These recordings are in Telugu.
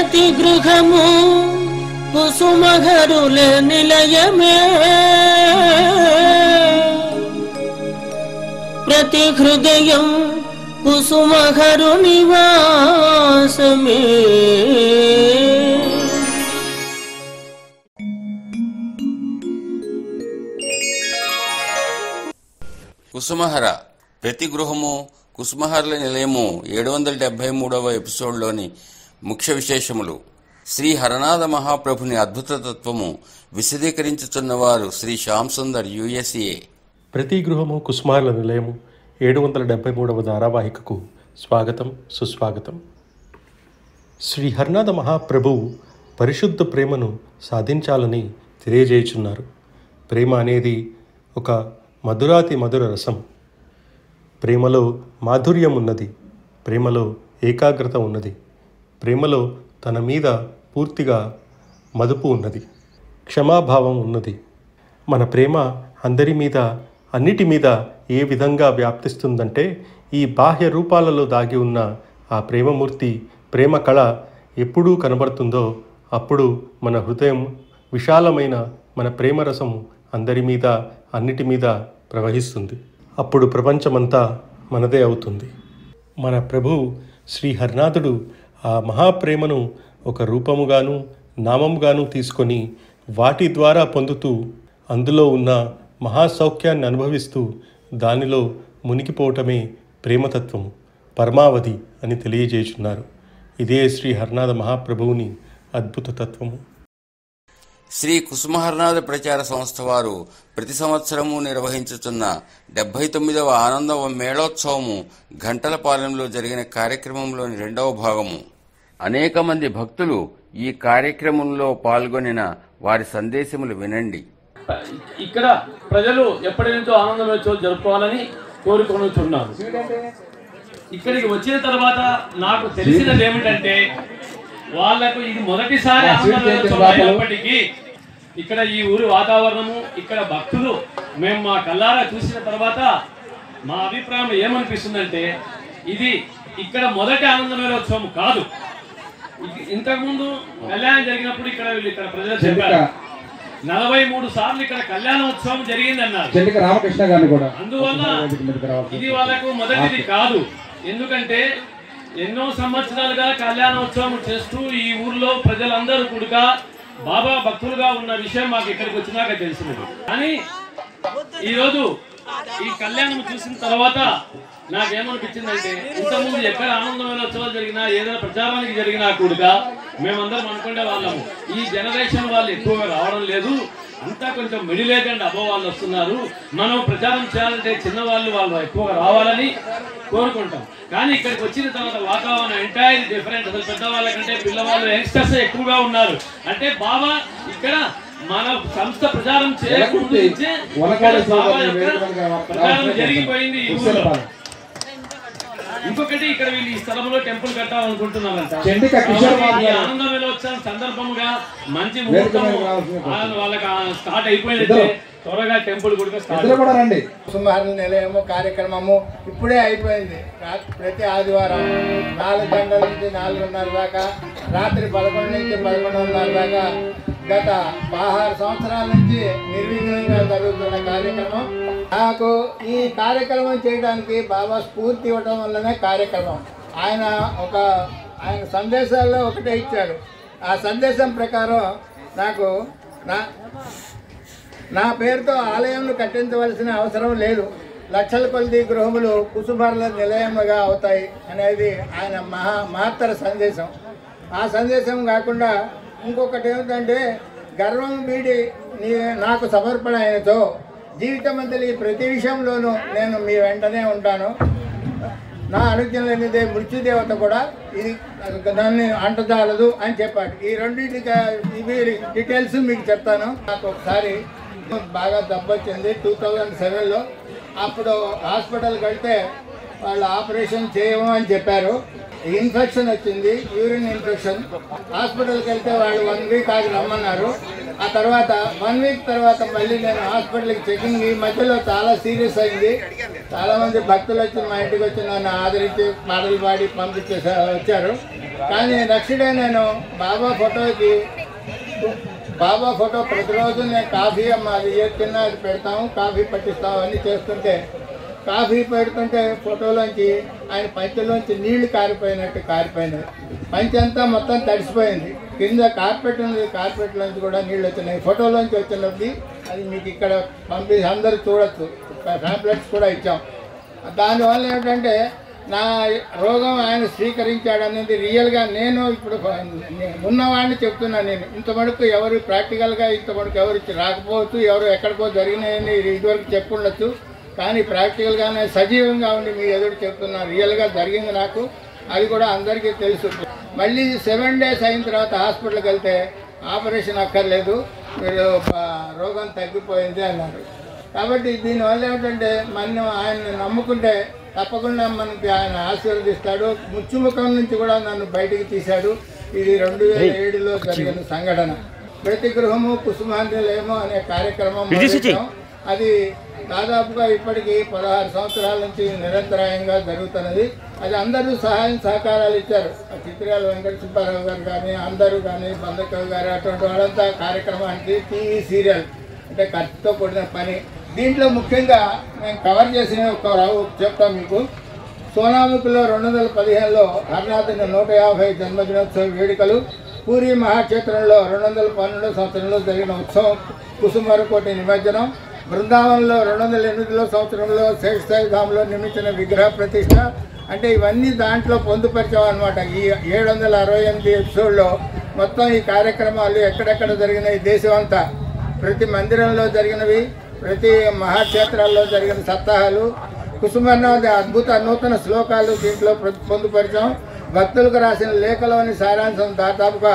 ప్రతి గృహము కుసుమహరుల నిలయమే, ప్రతి హృదయం కుసుమహరు నివాసమే. కుసుమహర ప్రతి గృహము కుసుమహరుల నిలయము 773వ ఎపిసోడ్లోని ముఖ్య విశేషములు. శ్రీ హరనాథ మహాప్రభుని అద్భుత తత్వము విశదీకరించుచున్నవారు శ్రీ శ్యామ్ సుందర్ USA. ప్రతి గృహము కుసుమహరుల నిలయము 773వ ధారావాహికకు స్వాగతం, సుస్వాగతం. శ్రీ హరనాథ మహాప్రభువు పరిశుద్ధ ప్రేమను సాధించాలని తెలియజేయుచున్నారు. ప్రేమ అనేది ఒక మధురాతి మధుర రసం. ప్రేమలో మాధుర్యం ఉన్నది, ప్రేమలో ఏకాగ్రత ఉన్నది, ప్రేమలో తన మీద పూర్తిగా మదుపు ఉన్నది, క్షమాభావం ఉన్నది. మన ప్రేమ అందరి మీద, అన్నిటి మీద ఏ విధంగా వ్యాప్తిస్తుందంటే, ఈ బాహ్య రూపాలలో దాగి ఉన్న ఆ ప్రేమమూర్తి, ప్రేమ కళ ఎప్పుడూ కనబడుతుందో అప్పుడు మన హృదయం విశాలమైన మన ప్రేమరసము అందరి మీద, అన్నిటి మీద ప్రవహిస్తుంది. అప్పుడు ప్రపంచమంతా మనదే అవుతుంది. మన ప్రభు శ్రీ హరినాథుడు ఆ మహాప్రేమను ఒక రూపముగాను నామముగాను తీసుకొని వాటి ద్వారా పొందుతూ అందులో ఉన్న మహాసౌఖ్యాన్ని అనుభవిస్తూ దానిలో మునిగిపోవటమే ప్రేమతత్వము, పరమావధి అని తెలియజేయుచున్నారు. ఇదే శ్రీ హరినాథ మహాప్రభువుని అద్భుత తత్వము. శ్రీ కుసుమహరనాథ ప్రచార సంస్థ వారు ప్రతి సంవత్సరము నిర్వహించుతున్న 79వ ఆనంద మేళోత్సవము ఘంటలపాలెంలో జరిగిన కార్యక్రమంలోని 2వ భాగము. అనేక మంది భక్తులు ఈ కార్యక్రమంలో పాల్గొనిన వారి సందేశములు వినండి. ఇక్కడ ప్రజలు ఎప్పటి నుంచో ఆనందమోత్సవాలు జరుపుకోవాలని కోరుకొనుచున్నారు. ఇక్కడికి వచ్చిన తర్వాత నాకు తెలిసినది ఏమిటంటే, వాళ్లకు ఇది మొదటిసారి ఆనందమోత్సవం అయినప్పటికీ ఇక్కడ ఈ ఊరి వాతావరణము, ఇక్కడ భక్తులు మేము మా కళ్ళారా చూసిన తర్వాత మా అభిప్రాయం ఏమనిపిస్తుందంటే, ఇది ఇక్కడ మొదటి ఆనందమోత్సవం కాదు. ఇంతకుముందు కళ్యాణం జరిగినప్పుడు ఇక్కడ ప్రజలు చెప్పారు 43 సార్లు ఇక్కడ కళ్యాణోత్సవం జరిగిందన్నారు. రామకృష్ణ గారిని కూడా. అందువల్ల ఇది వాళ్ళకు మొదటిది కాదు. ఎందుకంటే ఎన్నో సంవత్సరాలుగా కళ్యాణోత్సవం చేస్తూ ఈ ఊర్లో ప్రజలందరూ కూడా బాబా భక్తులుగా ఉన్న విషయం మాకు ఇక్కడికి వచ్చినాక తెలిసినది. కానీ ఈరోజు ఈ కళ్యాణం చూసిన తర్వాత నాకేమనిపించిందంటే, ఇంతకుముందు ఎక్కడ ఆనందమైన ఉత్సవాలు జరిగినా, ఏదైనా ప్రచారానికి జరిగినా కూడా మేమందరం అనుకునే వాళ్ళము, ఈ జనరేషన్ వాళ్ళు ఎక్కువగా రావడం లేదు, అంతా కొంచెం మిడిల్ అండ్ అబవ్ వాళ్ళు వస్తున్నారు, మనం ప్రచారం చేయాలంటే చిన్నవాళ్ళు వాళ్ళు ఎక్కువగా రావాలని కోరుకుంటాం. కానీ ఇక్కడికి వచ్చిన తర్వాత వాతావరణం ఎంటైర్ డిఫరెంట్. అసలు పెద్దవాళ్ళ కంటే పిల్లవాళ్ళు, యంగ్స్టర్స్ ఎక్కువగా ఉన్నారు. అంటే బాబా ఇక్కడ మన సంస్థ ప్రచారం చేయకముందు ప్రచారం జరిగిపోయింది ఈ ఊళ్ళో. ఇంకొకటి, ఇక్కడ వీళ్ళు ఈ స్థలంలో టెంపుల్ కట్టాలనుకుంటున్నారంట. ఆనంద మేళోత్సవం సందర్భంగా మంచి ముహూర్తం వాళ్ళకి స్టార్ట్ అయిపోయినట్టే, త్వరగా టెంపుల్ కూడా స్టార్ట్. కుసుమహరుల నిలయము కార్యక్రమము ఇప్పుడే అయిపోయింది. ప్రతి ఆదివారం 4 గంటల నుంచి 4:30 దాకా, రాత్రి 11 నుంచి 11:30 దాకా గత 16 సంవత్సరాల నుంచి నిర్విఘ్నంగా జరుగుతున్న కార్యక్రమం. నాకు ఈ కార్యక్రమం చేయడానికి బాబా స్ఫూర్తి ఇవ్వడం వల్లనే కార్యక్రమం. ఆయన సందేశాల్లో ఒకటే ఇచ్చాడు. ఆ సందేశం ప్రకారం నాకు నా పేరుతో ఆలయంను కట్టించవలసిన అవసరం లేదు, లక్షల కొలది గృహములు కుసుమహరుల నిలయముగా అవుతాయి అనేది ఆయన మహత్తర సందేశం. ఆ సందేశం కాకుండా ఇంకొకటి ఏమిటంటే, గర్వం వీడి నాకు సమర్పణ అయినతో జీవితమంతలి ప్రతి విషయంలోనూ నేను మీ వెంటనే ఉంటాను, నా అనుజ్ఞ లేనిదే మృత్యుదేవత కూడా ఇది దాన్ని అంటజాలదు అని చెప్పాడు. ఈ రెండింటికి ఇవి డీటెయిల్స్ మీకు చెప్తాను. నాకు ఒకసారి బాగా దెబ్బొచ్చింది 2007లో. అప్పుడు హాస్పిటల్కి వెళ్తే వాళ్ళు ఆపరేషన్ చేయము అని చెప్పారు. ఇన్ఫెక్షన్ వచ్చింది, యూరిన్ ఇన్ఫెక్షన్. హాస్పిటల్కి వెళ్తే వాళ్ళు 1 వీక్ ఆగి రమ్మన్నారు. ఆ తర్వాత 1 వీక్ తర్వాత మళ్ళీ నేను హాస్పిటల్కి చెకింగ్. ఈ మధ్యలో చాలా సీరియస్ అయింది. చాలామంది భక్తులు వచ్చి మా ఇంటికి వచ్చి నన్ను ఆదరించి పాటలు పాడి వచ్చారు. కానీ నెక్స్ట్ డే నేను బాబా ఫోటో ప్రతిరోజు నేను కాఫీ అది ఏ తిన్నా అది పెడతాము, కాఫీ పట్టిస్తాము అన్నీ చేస్తుంటే కాఫీ పెడుతుంటే ఫోటోలోంచి ఆయన పంచెలోంచి నీళ్లు కారిపోయినాయి. పంచె అంతా మొత్తం తడిసిపోయింది. కింద కార్పెట్ ఉంది, కార్పెట్లోంచి కూడా నీళ్ళు వచ్చినాయి. ఫోటోలోంచి వచ్చినది అది మీకు ఇక్కడ పంపి అందరూ చూడొచ్చు. ప్యాంప్లెట్స్ కూడా ఇచ్చాం. దానివల్ల ఏంటంటే నా రోగం ఆయన స్వీకరించాడనేది రియల్గా నేను ఇప్పుడు ఉన్నవాడిని చెప్తున్నాను. నేను ఇంతవరకు ఎవరు ప్రాక్టికల్గా ఇంతవరకు ఎవరు రాకపోవచ్చు, ఎవరు ఎక్కడికో జరిగినాయని ఇదివరకు చెప్పుండొచ్చు. కానీ ప్రాక్టికల్గానే సజీవంగా ఉండి మీ ఎదురు చెప్తున్నాను. రియల్గా జరిగింది నాకు, అది కూడా అందరికీ తెలుసు. మళ్ళీ 7 days అయిన తర్వాత హాస్పిటల్కి వెళ్తే ఆపరేషన్ అక్కర్లేదు, మీరు రోగం తగ్గిపోయింది అన్నారు. కాబట్టి దీనివల్ల ఏమిటంటే మనం ఆయన్ని నమ్ముకుంటే తప్పకుండా మనకి ఆయన ఆశీర్వదిస్తాడు. ముచ్చుముఖం నుంచి కూడా నన్ను బయటికి తీశాడు. ఇది 2007లో జరిగిన సంఘటన. ప్రతి గృహము కుసుమాంజలేమో అనే కార్యక్రమం మొదలెట్టాం. అది దాదాపుగా ఇప్పటికీ 16 సంవత్సరాల నుంచి నిరంతరాయంగా జరుగుతున్నది. అది అందరూ సహాయం సహకారాలు ఇచ్చారు. చిత్రాల వెంకట సుబ్బారావు గారు కానీ అందరూ కానీ బందకవి గారు అటువంటి వాళ్ళంతా కార్యక్రమానికి టీవీ సీరియల్ అంటే ఖర్చుతో కూడిన పని. దీంట్లో ముఖ్యంగా మేము కవర్ చేసిన చెప్తాం మీకు. సోనాముఖిలో 2015లో హరినాథుని 150 జన్మదినోత్సవ వేడుకలు, పూరి మహాక్షేత్రంలో 212వ సంవత్సరంలో జరిగిన ఉత్సవం కుసుమరకోటి నిమజ్జనం, బృందావనంలో 2008లో సంవత్సరంలో శేషసాయిధాంలో నిర్మించిన విగ్రహ ప్రతిష్ట. అంటే ఇవన్నీ దాంట్లో పొందుపరిచాం అనమాట. ఈ 768 ఎపిసోడ్లో మొత్తం ఈ కార్యక్రమాలు ఎక్కడెక్కడ జరిగినాయి దేశం అంతా, ప్రతి మందిరంలో జరిగినవి, ప్రతి మహాక్షేత్రాల్లో జరిగిన సప్తాహాలు, కుసుమనాథ అద్భుత నూతన శ్లోకాలు దీంట్లో పొందుపరిచాం. భక్తులకు రాసిన లేఖలోని సారాంశం దాదాపుగా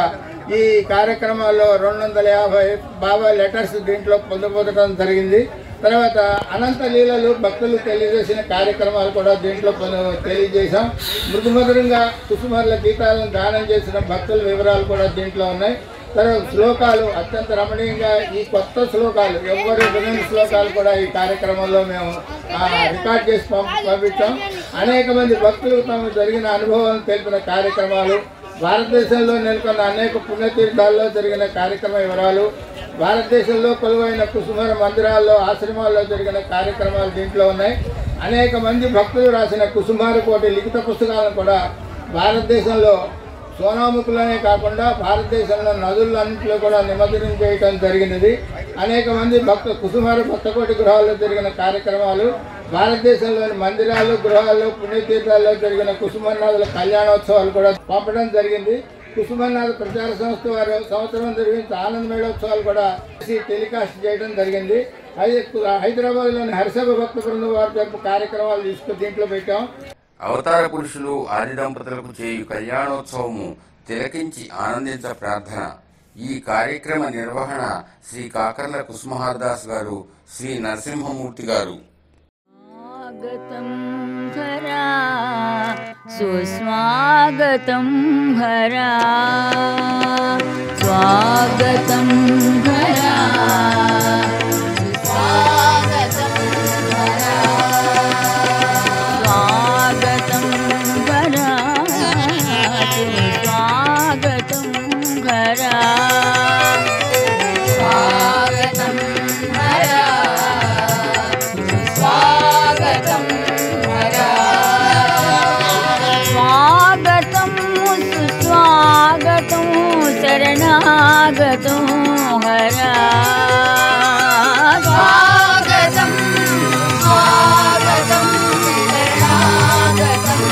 ఈ కార్యక్రమాల్లో 250 బాబా లెటర్స్ దీంట్లో పొందుపరచడం జరిగింది. తర్వాత అనంత లీలలు భక్తులు తెలియజేసిన కార్యక్రమాలు కూడా దీంట్లో తెలియజేశాం. మృదుమధురంగా కుసుమర్ల గీతాలను దానం చేసిన భక్తుల వివరాలు కూడా దీంట్లో ఉన్నాయి. తర్వాత శ్లోకాలు అత్యంత రమణీయంగా ఈ కొత్త శ్లోకాలు ఎవరు వినని శ్లోకాలు కూడా ఈ కార్యక్రమంలో మేము రికార్డ్ చేసి పంపించాం. అనేక మంది భక్తులు తమకు జరిగిన అనుభవాలను తెలిపిన కార్యక్రమాలు, భారతదేశంలో నెలకొన్న అనేక పుణ్యతీర్థాల్లో జరిగిన కార్యక్రమ వివరాలు, భారతదేశంలో కొలువైన కుసుమర మందిరాల్లో ఆశ్రమాల్లో జరిగిన కార్యక్రమాలు దీంట్లో ఉన్నాయి. అనేక మంది భక్తులు రాసిన కుసుమారకోటి లిఖిత పుస్తకాలను కూడా భారతదేశంలో సోనాముఖిలోనే కాకుండా భారతదేశంలో నదులన్నింటిలో కూడా నిమజ్జనం చేయడం జరిగినది. అనేక మంది కుసుమార భక్తకోటి గృహాల్లో జరిగిన కార్యక్రమాలు, భారతదేశంలోని మందిరాలు, గృహాల్లో, పుణ్యతీర్థాల్లో జరిగిన కుసుమనాథుల కళ్యాణోత్సవాలు కూడా పంపడం జరిగింది. కుసుమనాథ ప్రచార సంస్థ వారు సంవత్సరం జరిగిన ఆనంద మేళోత్సవాలు కూడా టెలికాస్ట్ చేయడం జరిగింది. హైదరాబాద్లోని హరిసభ భక్త బృందం వారి తరపు కార్యక్రమాలు తీసుకుని దీంట్లో పెట్టాం. అవతార పురుషులు ఆది దంపతులకు చేయు కళ్యాణోత్సవము తిలకించి ఆనందించ ప్రార్థన. ఈ కార్యక్రమ నిర్వహణ శ్రీ కాకర్ల కుసుమహర్దాస్ గారు, శ్రీ నరసింహమూర్తి గారు. సుస్వాగతం హరా స్వాగతం హరా స్వాగతం హరా స్వాగతం హరా స్వాగతం హరా స్వాగతం హరా స్వాగతం హరా స్వాగతం సుస్వాగతం శరణాగతం హరా స్వాగతం స్వాగతం శరణాగతం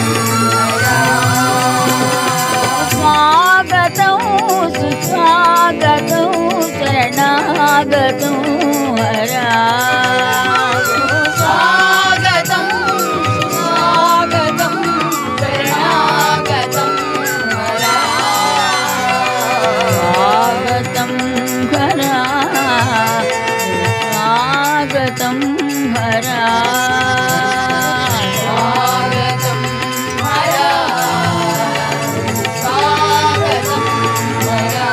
హరా స్వాగతం సుస్వాగతం శరణాగతం హరా స్వాగతం స్వాగతం శరణాగతం హరా స్వాగతం హరా స్వాగతం హరా స్వాగతం హరా స్వాగతం హరా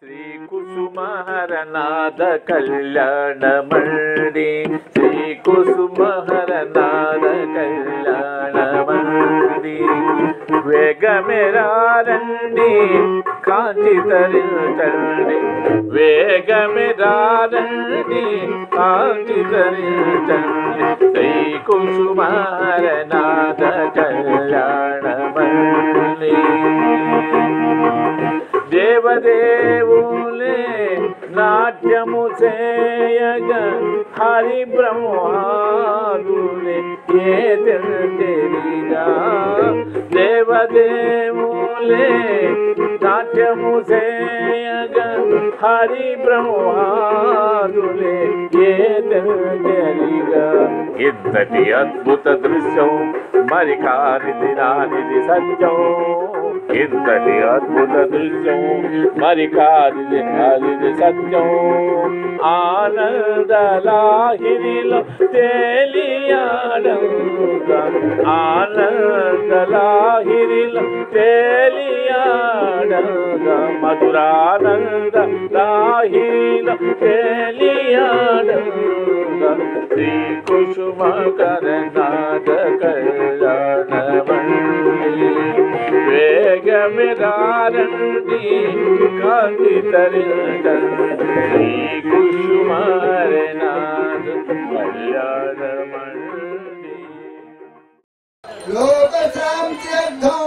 శ్రీ కుసుమహరనాథ కళ్యాణమండి, శ్రీ కుసుమహరనాథ కళ్యాణమండి. వేగమెరారండి కాంతి తరించండి వేగమెరారండి కాంతి తరించండి శ్రీ కుసుమారనాథ కళ్యాణమల్లి దేవదేవులే నాట్యము చేయగ హరి బ్రహ్మాదులే ఏ తెలిగా దేవదేవులే నాట్యము చేయగ హరి బ్రహ్మాదులే ఏ తెలిగా ఇంతటి అద్భుత దృశ్యం మరి కానిది నానిది సత్యం ఇంతటి అద్భుత దృశ్యం మరి కానిది నానిది సత్యం ఆనందలాహిరిలో తేలియాడంగా ఆనందలాహిరిలో తేలియాడంగా మధురానంద లాహిరిలో తేలియాడంగా శ్రీ కుసుమకరనాథ కళ్యాణమల్లి వేగమెరారండి కాంతి తరించండి శ్రీ కుసుమకరనాథ కళ్యాణమల్లి లోక శాంత్యర్థం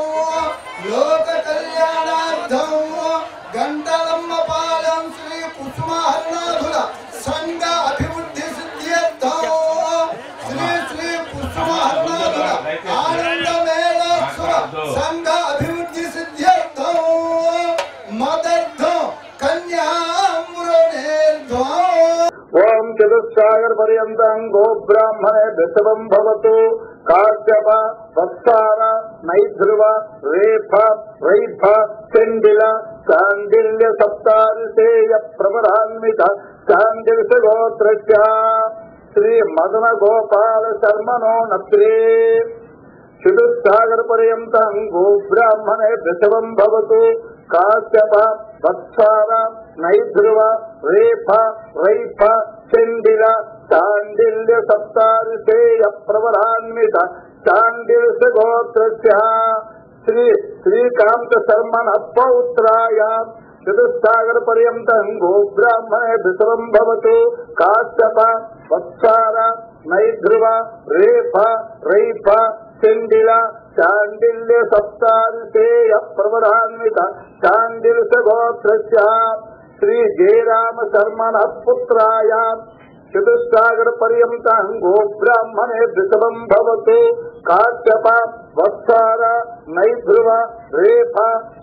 లోక కళ్యాణార్థం గంటలమ్మ పాలెం శ్రీ కుసుమహరనాథుల సంఘ అభివృద్ధి సిద్ధ్యర్థం శ్రీ శ్రీ కుసుమహరనాథుల ఆనంద మేళోత్సవ సంఘ అభివృద్ధి సిద్ధ్యర్థం మదర్థం కన్యామృణేర్థం ఓం చతుస్సాగర పర్యంతం గో బ్రాహ్మణే దశవం భవతు కాశ్యప వత్సార నైధ్రువ రేఫ రైఫ చండిల చాండిల్య సప్తారిసేయ ప్రవరాన్విత చాండిల్య గోత్రస్య శ్రీ మదన గోపాల శర్మణో నత్రే చతుస్సాగర పర్యంతం గో బ్రాహ్మణే దశవం భవతు కాశ్యప వత్సార నైధ్రువ రేఫ రైఫ చండిల చాండిల్య సప్తారిసేయ ప్రవరాన్విత చాండిల్య గోత్రస్య శ్రీ శ్రీకాంత శర్మణ పౌత్రాయ చతుస్సాగర పర్యంతం గో బ్రాహ్మణే దశవం భవతు కాశ్యప వత్సార నైధ్రువ రేఫ రైఫ చండిల చాండిల్య సప్తారిసేయ ప్రవరాన్విత చాండిల్య గోత్రస్య శ్రీ జయరామ శర్మణ పుత్రాయ చతుస్సాగర పర్యంతం గో బ్రాహ్మణే దశవం భవతు కాశ్యప వత్సార నైధ్రువ రేఫ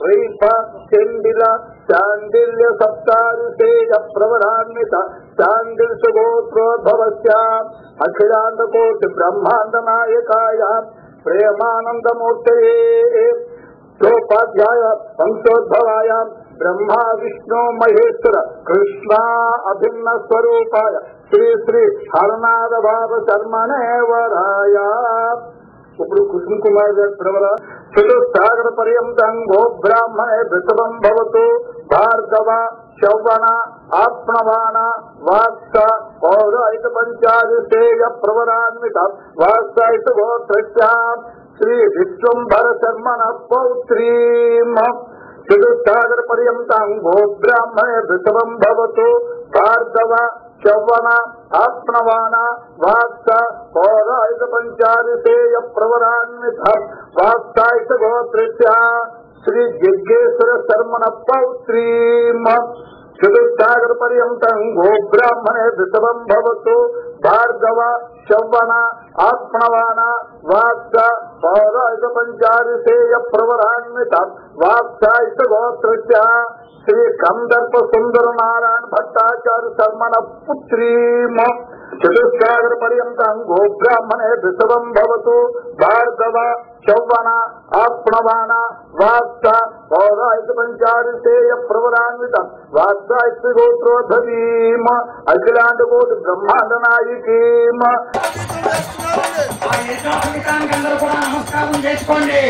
రైఫ చండిల చాండిల్య సప్తారిసేయ ప్రవరాన్విత చాండిల్య గోత్రోద్భవస్య అఖిలాండకోటి బ్రహ్మాండ నాయకాయ ప్రేమానందమూర్తయే సోపాధ్యాయ వంశోద్భవాయ బ్రహ్మ విష్ణు మహేశ్వర కృష్ణ అభిన్న స్వరూపాయ శ్రీ శ్రీ హరనాథ బాబ శర్మణే వరాయ ఇప్పుడు కుసుమ కుమార్ గారి ప్రవర చతుస్సాగర పర్యంతం గో బ్రాహ్మణే దశవం భవతు భార్గవ శౌవన ఆత్మవాన వాత్స పౌరాయిత పంచాదిశేయ ప్రవరాన్విత వాత్సాయిత గోత్రస్య శ్రీ విశ్వంభర శర్మణ పౌత్రీం చతుస్సాగర పర్యంతం గో బ్రాహ్మణే దశవం భవతు భార్గవ శౌవన ఆత్మవాన వాత్స పౌరాయిత పంచాదిశేయ ప్రవరాన్విత వాత్సాయిత గోత్రస్య శ్రీ యజ్ఞేశ్వర శర్మణ పౌత్రీం చతుస్సాగర పర్యంతం గో బ్రాహ్మణే దశవం భవతు భార్గవ శౌవన ఆత్మవాన వాత్స పౌరాయిత పంచాదిశేయ ప్రవరాన్విత వాత్సాయిత గోత్రస్య శ్రీ కందర్ప సుందర నారాయణ భట్టాచార్య శర్మణ పుత్రీం చతుస్సాగర పర్యంతం గో బ్రాహ్మణే దశవం భవతు భార్గవ శౌవన ఆత్మవాన వాత్స పౌరాయిత పంచాదిశేయ ప్రవరాన్విత వాత్సాయిత గోత్రోద్భవీం అఖిలాండకోటి బ్రహ్మాండ నాయకీం. అందరూ కూడా నమస్కారం చేసుకోండి.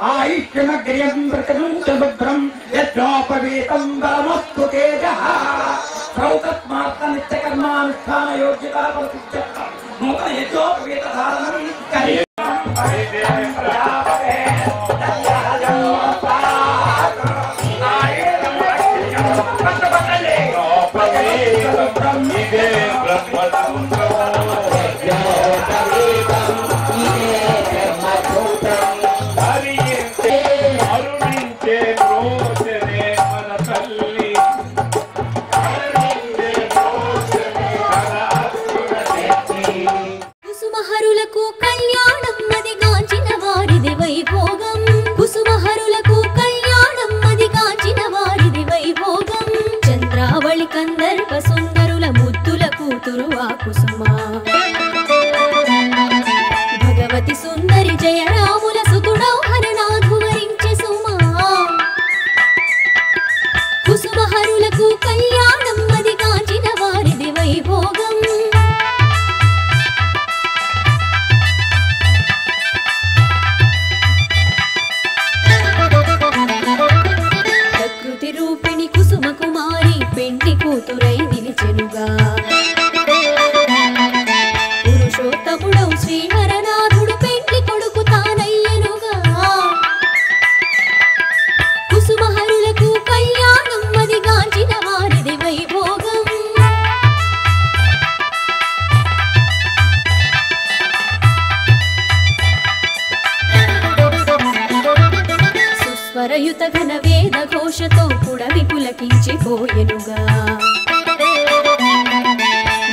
ఆయుష్యమగ్ర్యం భద్రం యజ్ఞోపవీతం బలమస్తు తేజ శ్రౌతస్మార్త నిత్యకర్మానుష్ఠాన యోగ్యతా నూతన యజ్ఞోపవీత ధార ఇదే హరించే అరుణించే రోజనే మన తల్లి కుసుమహరులకు కళ్యాణం అది గాంచిన వారిది వైభోగం కుసుమహరులకు కళ్యాణం అది గాంచిన వారిది వైభోగం చంద్రావళి కందర్ప సుందరుల ముద్దుల కూతురు ఆ కుసుమా భగవతి సుందరి జయరాముల సుతుడౌ హరనాథు వరించె సుమా కుసుమహరులకు కళ్యాణం అది గాంచిన వారిది వైభోగం ప్రకృతి రూపిణి కుసుమ కుమారి పెండి కూతురై నిలిచెనుగా పురుషోత్తముడౌ శ్రీహరనాథుడు పెండ్లి కొడుకు తానయ్యనుగా కుసుమహరులకు కళ్యాణం అది గాంచిన వారిది వైభోగం సుస్వరయుత ఘన వేద ఘోషతో పుడవి పులకించిపోయెనుగా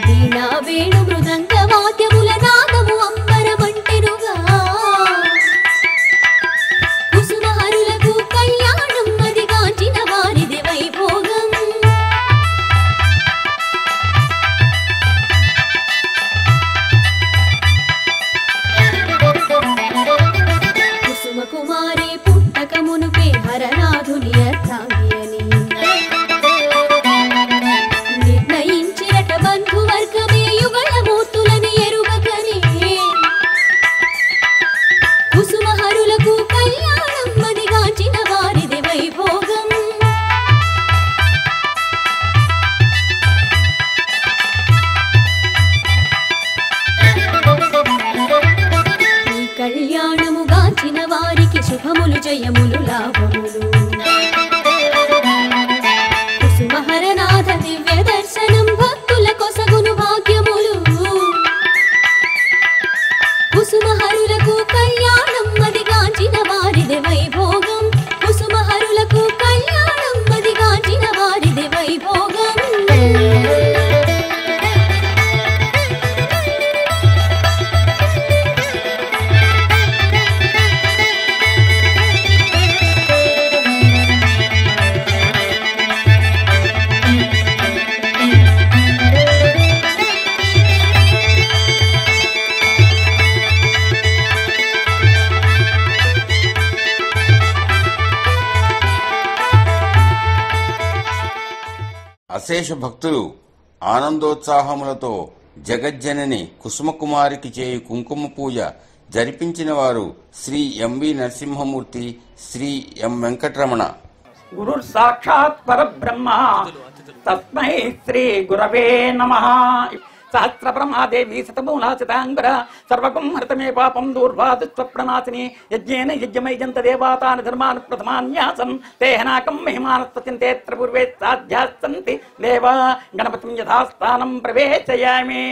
వీణా వేణు మృదంగ వాద్యముల నాదము అంబరమంటెనుగా కుసుమహరులకు కళ్యాణం అది గాంచిన వారిది వైభోగం కుసుమ కుమారి పుట్టక మునుపే హరనాథుని అర్థాంగి అని నిర్ణయించిరట బంధువర్గమే యుగళ మూర్తులని ఎరుగకని కుసుమహరులకు కళ్యాణం అది గాంచిన వారిది వైభోగం ఈ కళ్యాణము గాంచిన వారికి శుభములు జయములు లాభములు కుసుమహరనాథ దివ్య దర్శనం భక్తుల కొసగును భాగ్యములు కుసుమహరులకు కళ్యాణం అది గాంచిన వారిది వైభోగం కుసుమహరులకు కళ్యాణం అది గాంచిన వారిది వైభోగం అశేష భక్తులు ఆనందోత్సాహములతో జగజ్జనని కుసుమకుమారికి చేయు కుంకుమ పూజ జరిపించిన వారు శ్రీ ఎంవి నరసింహమూర్తి, శ్రీ ఎం వెంకటరమణ. గురు సాక్షాత్ పరబ్రహ్మ తస్మై శ్రీ గురవే నమః. సహస్ర బ్రహ్మాదేవి శతమూలాచితాంబర సర్వగం హృతమే పాపం దూర్వాదుస్వప్రణాశిని యజ్ఞేన యజ్ఞమైజంత దేవాతాని ధర్మాన్ ప్రథమాన్యాసం తేహనాకం మహిమానస్తచింతేత్ర పూర్వే సాధ్యాస్సంతి దేవా గణపతిం యథాస్థానం ప్రవేశయామి.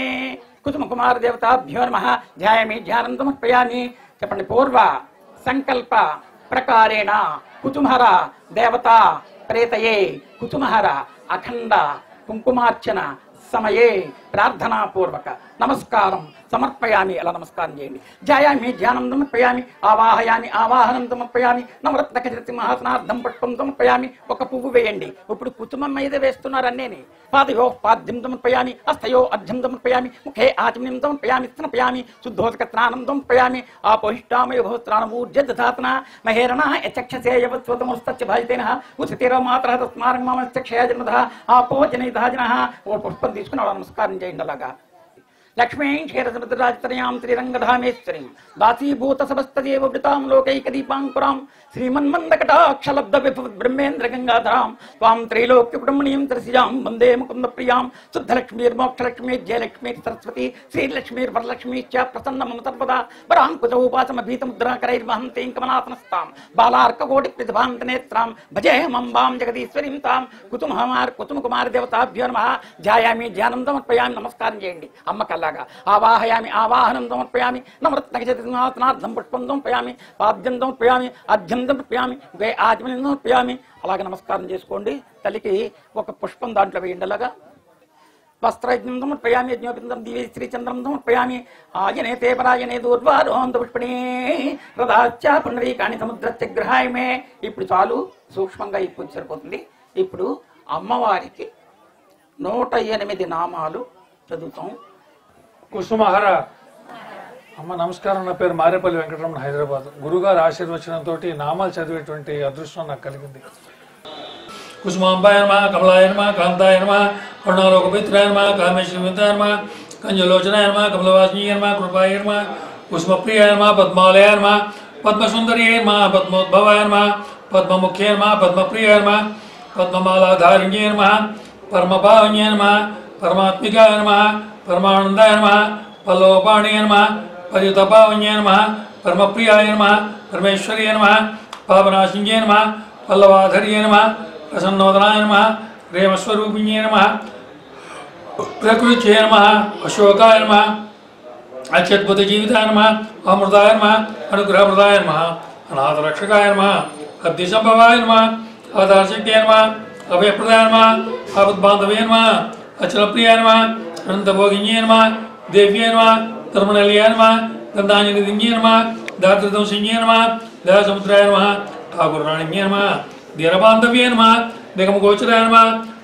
కుసుమ కుమార దేవతాభ్యో నమః. ధ్యాయామి ధ్యానం సమర్పయామి. చెప్పండి. పూర్వ సంకల్ప ప్రకారేణ కుసుమహర దేవతా ప్రేతయే కుసుమహర అఖండ కుంకుమార్చన సమయే ప్రార్థనాపూర్వక నమస్కారం సమర్పయామి. అలా నమస్కారం చేయండి. ధ్యాయామి ధ్యానం సమర్పయామి. ఆవాహయామి ఆవాహనం సమర్పయామి. నవరత్న ఖచ్చిత సింహాసనార్థం పుష్పం సమర్పయామి. ఒక పువ్వు వేయండి. ఇప్పుడు కుసుమం మీద వేస్తున్నారు అన్నేని. పాదయో పాద్యం సమర్పయామి. హస్తయో అర్ఘ్యం సమర్పయామి. ముఖే ఆచమనం సమర్పయామి. స్నాపయామి. శుద్ధోదక స్నానం సమర్పయామి. ఆపోహిష్టామయ భూస్త్రాణమూర్జధాతన మహేరణ యచక్షసే యవత్వతమస్తస్య భాజితేన ఉసితిరో మాతరః తస్మారం మమ చక్షయ జన్మదః ఆపో జనైదః జనః. ఓ పుష్పం తీసుకుని అలా నమస్కారం చేయండి. అలాగా లక్ష్మీ క్షీరసముద్రరాజతనయాం శ్రీరంగధామేశ్వరీం దాసీభూత సమస్తదేవవృతాం లోకైకదీపాంకురాం శ్రీమన్మందకటాక్షలబ్ధ విభవద్ బ్రహ్మేంద్ర గంగాధరాం త్వాం త్రైలోక్య కుటుంబినీం త్రిశిజాం వందే ముకుంద ప్రియాం శుద్ధలక్ష్మీర్మోక్షలక్ష్మీ జయలక్ష్మీ సరస్వతి శ్రీలక్ష్మీర్వరలక్ష్మీశ్చ ప్రసన్న మమ సర్వదా వరాంకుశోపాసమభీతముద్రాకరైర్వహంతీం కమలాసనస్తాం బాలార్కకోటి ప్రతిభాంతనేత్రాం భజేహమంబాం జగదీశ్వరీం తాం కుతుమకుమార దేవతాభ్యో నమః ధ్యాయామి ధ్యానం సమర్పయామి. నమస్కారం చేయండి అమ్మకల్లాగా. ఆవాహయామి ఆవాహనం సమర్పయామి. నమరత్నగజనాథనార్థం పుష్పం సమర్పయామి. పాద్యం సమర్పయామి. అర్ఘ్యం సమర్పయామి. ఆచమనం సమర్పయామి. అలాగే నమస్కారం చేసుకోండి. తల్లికి ఒక పుష్పం దాంట్లో వేయండి. అలాగా వస్త్రయజ్ఞం సమర్పయామి. యజ్ఞోపేతం దివే శ్రీచంద్రం సమర్పయామి. ఆయనే తే పరాయణే దూర్వారోహంత పుష్పణే రథాచ పుండరీకాణి సముద్రచ్చ గ్రహాయమే. ఇప్పుడు చాలు, సూక్ష్మంగా ఈ పూజ సరిపోతుంది. ఇప్పుడు అమ్మవారికి 108 నామాలు చదువుతాం. కుసుమహర. అమ్మ నమస్కారం. నా పేరు మారేపల్లి వెంకటరమణ, హైదరాబాద్. గురుగారు ఆశీర్వచనంతో నామాలు చదివేటువంటి అదృష్టం నాకు కలిగింది. కుసుమాంబాయ నమ, కమలాయ నమ, కాంతాయ నమ, కరుణాలోకపిత్రాయ నమ, కామేశ్వరాయ నమ, కంజలోచనాయ నమ, కమలవాసినీయ నమ, కృపాయ నమ, కుసుమప్రియాయ నమ, పద్మాలయ నమ, పద్మసుందరీయ నమ, పద్మోద్భవాయ నమ, పద్మముఖ్య నమ, పద్మప్రియాయ నమ, పద్మమాలాధారిణ్యే నమ, పరమభావన్యే నమ, పరమాత్మికాయ నమ, పరమానందాయ నమ, పల్లవపాణియ నమ, పరితపావన్యే నమ, పరమప్రియాయ నమ, పరమేశ్వర్య నమ, పావనాశిన్యే నమ, పల్లవాధర్యే నమ, ప్రసన్నోదనాయ నమ, ప్రేమస్వరూపిణ్యే నమ, ప్రకృత్యే నమ, అశోకాయ నమ, అత్యద్భుత జీవితాయ నమ, అమృతాయ నమ, అనుగ్రహప్రదాయ నమ, అనాథరక్షకాయ నమ, అబ్ధి సంభవాయ నమ, ఆధారశక్తియ నమ, అభయప్రదాయ నమ, ఆపద్బాంధవే నమ, అచలప్రియాయ నమ, అనంతభోగిన్యే నమ, దేవ్యే నమ, ధర్మనల్యాయ నమ, గంధాంజలిదిన్యే నమ, దాతృదంశిన్యే నమ, దయాసముద్రాయ నమ, ఠాకురాణిన్యే నమ, ధీరబాంధవ్యే నమ, దిగమగోచరాయ నమ,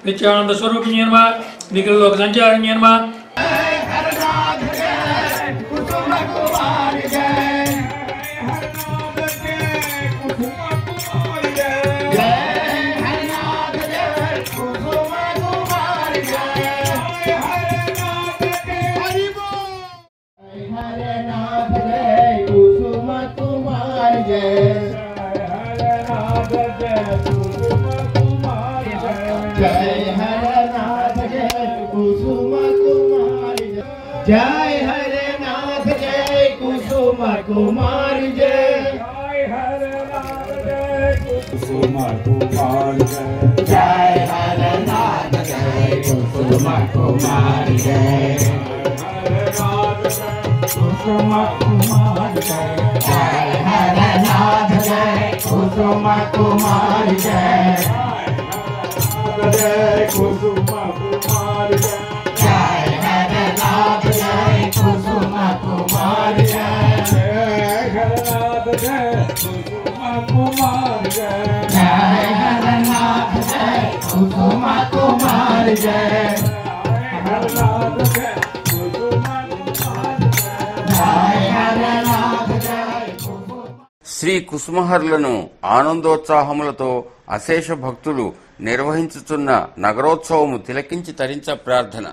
నిత్యానంద స్వరూపిణ్యే నమ, నిఖిలలోక సంచారిణ్యే నమ. जय हरे नाथ जय कुसुम कुमार जय हरे नाथ जय कुसुम कुमार जय हरे नाथ जय कुसुम कुमार जय हरे नाथ जय कुसुम कुमार जय हरे नाथ जय कुसुम कुमार जय जय कुसुम कुमार जय नाथ जय कुसुम कुमार जय हरनाथ जय कुसुम कुमार जय हरनाथ जय कुसुम कुमार जय हरनाथ जय कुसुम हरनाथ जय. శ్రీ కుసుమహరులను ఆనందోత్సాహములతో అశేష భక్తులు నిర్వహించుతున్న నగరోత్సవము తిలకించి తరించ ప్రార్థన.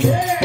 Jai